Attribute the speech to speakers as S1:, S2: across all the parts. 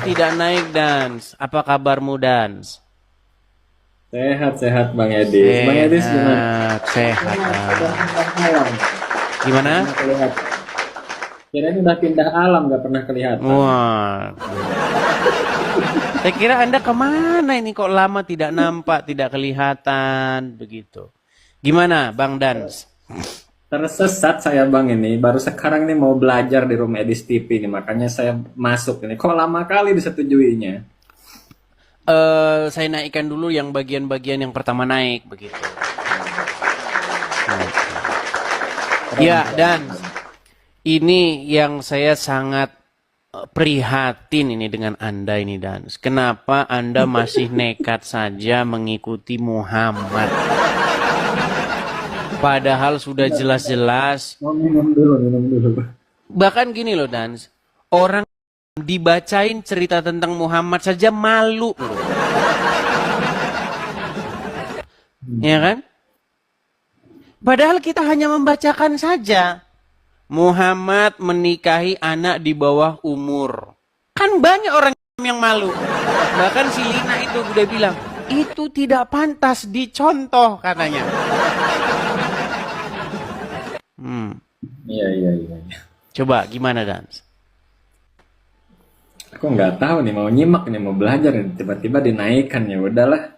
S1: tidak naik, Dans. Apa kabarmu, Dans?
S2: Sehat-sehat Bang Edis. Bang Edis gimana?
S1: Sehat.
S2: Alam.
S1: Gimana?
S2: Pernah kelihatan. Kirain udah pindah alam, gak pernah kelihatan.
S1: Wah. Saya kira Anda kemana ini kok lama tidak nampak, tidak kelihatan, begitu. Gimana, Bang Dans?
S2: Tersesat saya Bang ini. Baru sekarang nih mau belajar di Room Edis TV nih. Makanya saya masuk ini. Kok lama kali disetujuinya?
S1: Saya naikkan dulu yang bagian-bagian yang pertama naik, begitu. Ya, dan ini yang saya sangat prihatin ini dengan Anda ini, Dan. Kenapa Anda masih nekat saja mengikuti Muhammad? Padahal sudah jelas-jelas.
S2: Oh, minum dulu.
S1: Bahkan gini loh, Dan. Orang dibacain cerita tentang Muhammad saja malu loh. Ya kan? Padahal kita hanya membacakan saja. Muhammad menikahi anak di bawah umur. Kan banyak orang yang malu. Bahkan si Lina itu udah bilang, itu tidak pantas dicontoh katanya.
S2: Iya.
S1: Coba gimana, Dan?
S2: Aku nggak tahu nih, mau nyimak nih, mau belajar nih. Tiba-tiba dinaikkan, ya udahlah.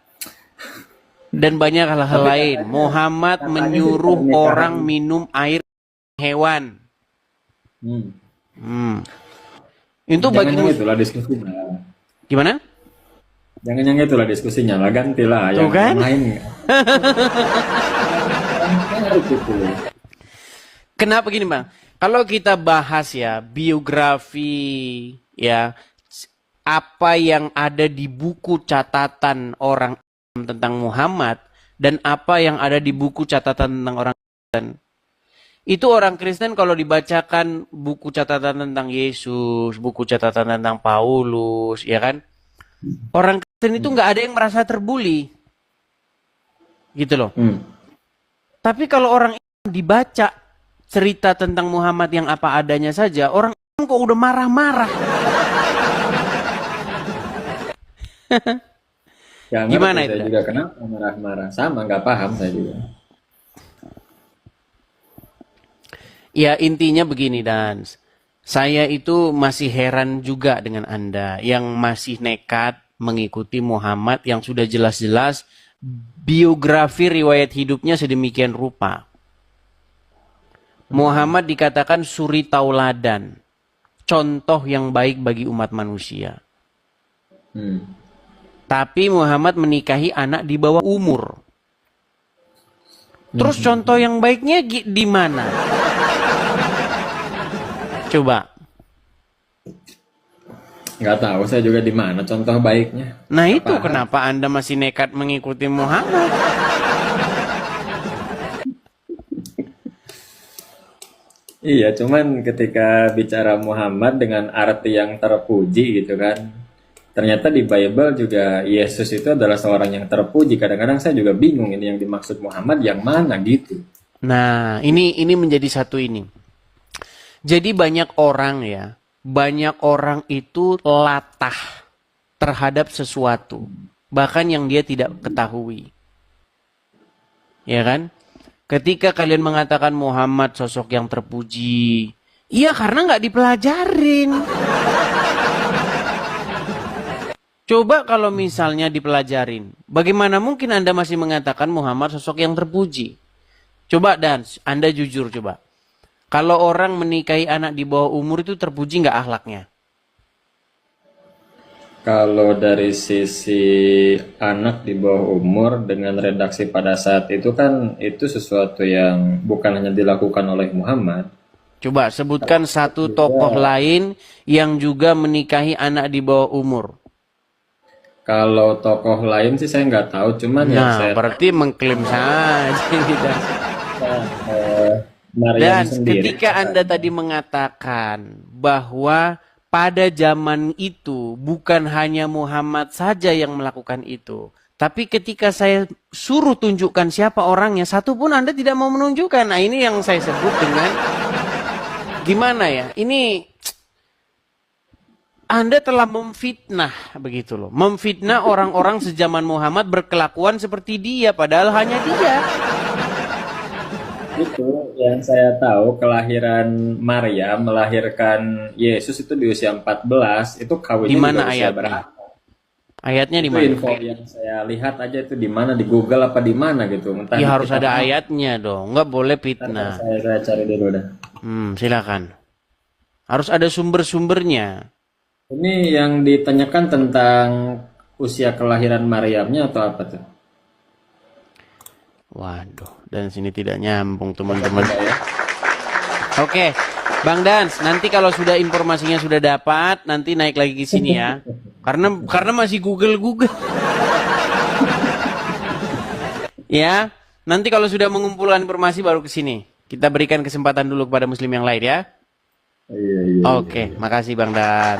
S1: Dan banyak hal-hal lain. Muhammad menyuruh orang minum air hewan. Itu bagi
S2: Jangan yang itulah diskusinya.
S1: Gimana?
S2: Jangan yang itulah diskusinya lah, gantilah
S1: Tuh
S2: yang
S1: kan?
S2: lain.
S1: Kenapa gini, Bang? Kalau kita bahas ya biografi ya apa yang ada di buku catatan orang tentang Muhammad dan apa yang ada di buku catatan tentang orang Kristen. Itu orang Kristen kalau dibacakan buku catatan tentang Yesus, buku catatan tentang Paulus, ya kan? Orang Kristen itu nggak ada yang merasa terbuli. Gitu loh. Tapi kalau orang dibaca cerita tentang Muhammad yang apa adanya saja, orang kok udah marah-marah.
S2: Ya,
S1: Gimana
S2: ngerti,
S1: itu?
S2: saya juga kenapa marah-marah. Sama, nggak paham saya juga.
S1: Ya intinya begini, Dan. Saya itu masih heran juga dengan Anda yang masih nekat mengikuti Muhammad yang sudah jelas-jelas biografi riwayat hidupnya sedemikian rupa. Muhammad dikatakan suri tauladan, contoh yang baik bagi umat manusia. Tapi Muhammad menikahi anak di bawah umur. Terus contoh yang baiknya di mana? Coba.
S2: Nggak tahu saya juga di mana contoh baiknya.
S1: Nah
S2: Nggak
S1: itu
S2: paham.
S1: kenapa Anda masih nekat mengikuti Muhammad.
S2: Iya, cuman ketika bicara Muhammad dengan arti yang terpuji gitu kan. Ternyata di Bible juga Yesus itu adalah seorang yang terpuji. Kadang-kadang saya juga bingung ini yang dimaksud Muhammad yang mana gitu.
S1: Nah ini menjadi satu ini. Jadi banyak orang itu latah terhadap sesuatu. Bahkan yang dia tidak ketahui. Ya kan? Ketika kalian mengatakan Muhammad sosok yang terpuji. Iya karena nggak dipelajarin. Coba kalau misalnya dipelajarin. Bagaimana mungkin Anda masih mengatakan Muhammad sosok yang terpuji? Coba Dan, Anda jujur coba. Kalau orang menikahi anak di bawah umur itu terpuji nggak akhlaknya?
S2: Kalau dari sisi anak di bawah umur dengan redaksi pada saat itu kan itu sesuatu yang bukan hanya dilakukan oleh Muhammad.
S1: Coba sebutkan satu tokoh lain yang juga menikahi anak di bawah umur.
S2: Kalau tokoh lain sih saya nggak tahu, cuman yang
S1: Nah,
S2: saya
S1: berarti mengklaim saja ini Dan.
S2: Maryam
S1: Dan
S2: sendiri.
S1: ketika Anda tadi mengatakan bahwa pada zaman itu bukan hanya Muhammad saja yang melakukan itu. Tapi ketika saya suruh tunjukkan siapa orangnya, satu pun Anda tidak mau menunjukkan. Nah ini yang saya sebut dengan gimana ya? Ini Anda telah memfitnah begitu loh. Memfitnah orang-orang sezaman Muhammad berkelakuan seperti dia padahal hanya dia.
S2: Itu yang saya tahu kelahiran Maria melahirkan Yesus itu di usia 14, itu
S1: Di
S2: kawinnya
S1: mana
S2: juga usia
S1: ayatnya?
S2: berapa?
S1: Ayatnya di
S2: Itu
S1: mana?
S2: info yang saya lihat aja itu di mana, di Google apa di mana gitu. Entah
S1: Ya
S2: di
S1: harus
S2: kitab
S1: ada
S2: apa.
S1: ayatnya dong. Nggak boleh
S2: Ntar
S1: fitnah.
S2: saya cari dulu dah.
S1: Silakan. Harus ada sumber-sumbernya.
S2: Ini yang ditanyakan tentang usia kelahiran Maryamnya atau apa tuh?
S1: Waduh, dan sini tidak nyambung
S2: Baca
S1: teman-teman.
S2: juga ya.
S1: Oke, Bang Dans, nanti kalau sudah informasinya sudah dapat, nanti naik lagi ke sini ya. Karena masih Google. Ya, nanti kalau sudah mengumpulkan informasi baru ke sini. Kita berikan kesempatan dulu kepada muslim yang lain ya.
S2: Iya, iya.
S1: Oke, makasih Bang Dan.